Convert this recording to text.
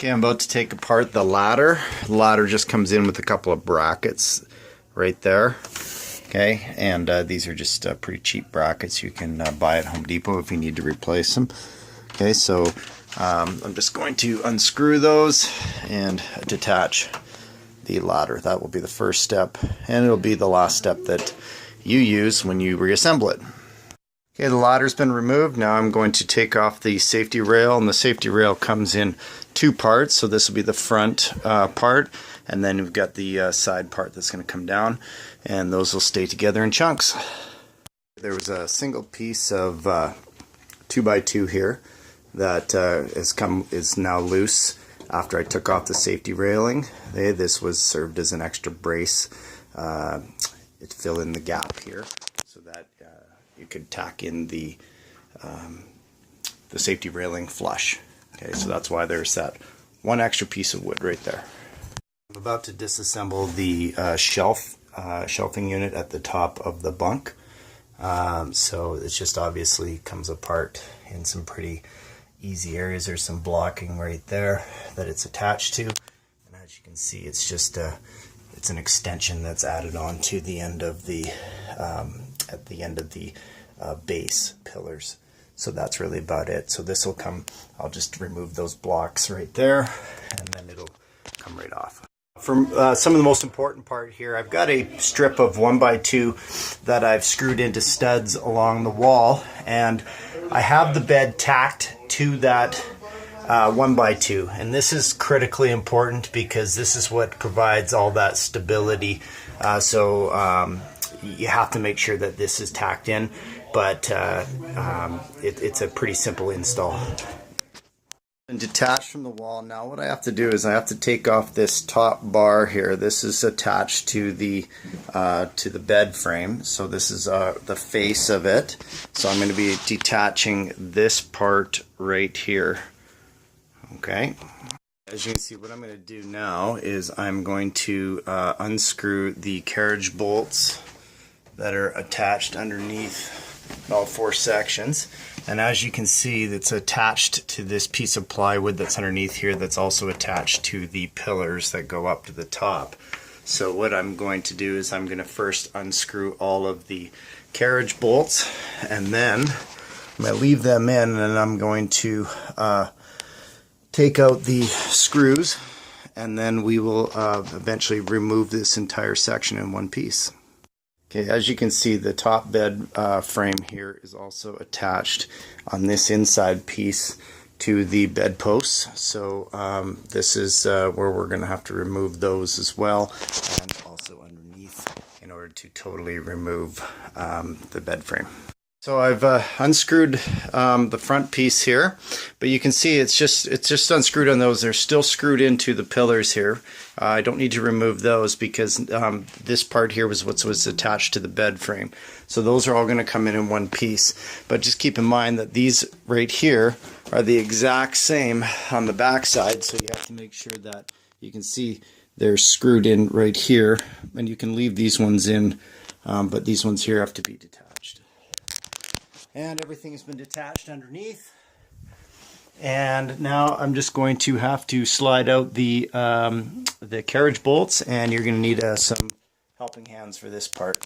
Okay, I'm about to take apart the ladder. The ladder just comes in with a couple of brackets right there. Okay, and these are just pretty cheap brackets you can buy at Home Depot if you need to replace them. Okay, so I'm just going to unscrew those and detach the ladder. That will be the first step, and it'll be the last step that you use when you reassemble it. Okay, the ladder's been removed. Now I'm going to take off the safety rail, and the safety rail comes in two parts. So this will be the front part, and then we've got the side part that's going to come down, and those will stay together in chunks. There was a single piece of 2x2 here that is now loose after I took off the safety railing. This was served as an extra brace to fill in the gap here, so that you could tack in the safety railing flush. Okay, so that's why there's that one extra piece of wood right there. I'm about to disassemble the shelving unit at the top of the bunk. So it just obviously comes apart in some pretty easy areas. There's some blocking right there that it's attached to, and as you can see, it's just it's an extension that's added on to the end of the at the end of the base pillars. So that's really about it. So this will come, I'll just remove those blocks right there, and then it'll come right off. For some of the most important part here, I've got a strip of 1x2 that I've screwed into studs along the wall, and I have the bed tacked to that 1x2, and this is critically important because this is what provides all that stability. You have to make sure that this is tacked in, but it's a pretty simple install. And detached from the wall, now what I have to do is I have to take off this top bar here. This is attached to the bed frame, so this is the face of it. So I'm going to be detaching this part right here. Okay. As you can see, what I'm going to do now is I'm going to unscrew the carriage bolts that are attached underneath all four sections, and as you can see, it's attached to this piece of plywood that's underneath here, that's also attached to the pillars that go up to the top. So what I'm going to do is I'm going to first unscrew all of the carriage bolts, and then I'm going to leave them in, and I'm going to take out the screws, and then we will eventually remove this entire section in one piece. Okay, as you can see, the top bed frame here is also attached on this inside piece to the bed posts. So this is where we're going to have to remove those as well, and also underneath, in order to totally remove the bed frame. So I've unscrewed the front piece here, but you can see it's just unscrewed on those. They're still screwed into the pillars here. I don't need to remove those because this part here was what was attached to the bed frame. So those are all going to come in one piece. But just keep in mind that these right here are the exact same on the back side, so you have to make sure that you can see they're screwed in right here, and you can leave these ones in, but these ones here have to be detached. And everything has been detached underneath, and now I'm just going to have to slide out the carriage bolts, and you're going to need some helping hands for this part.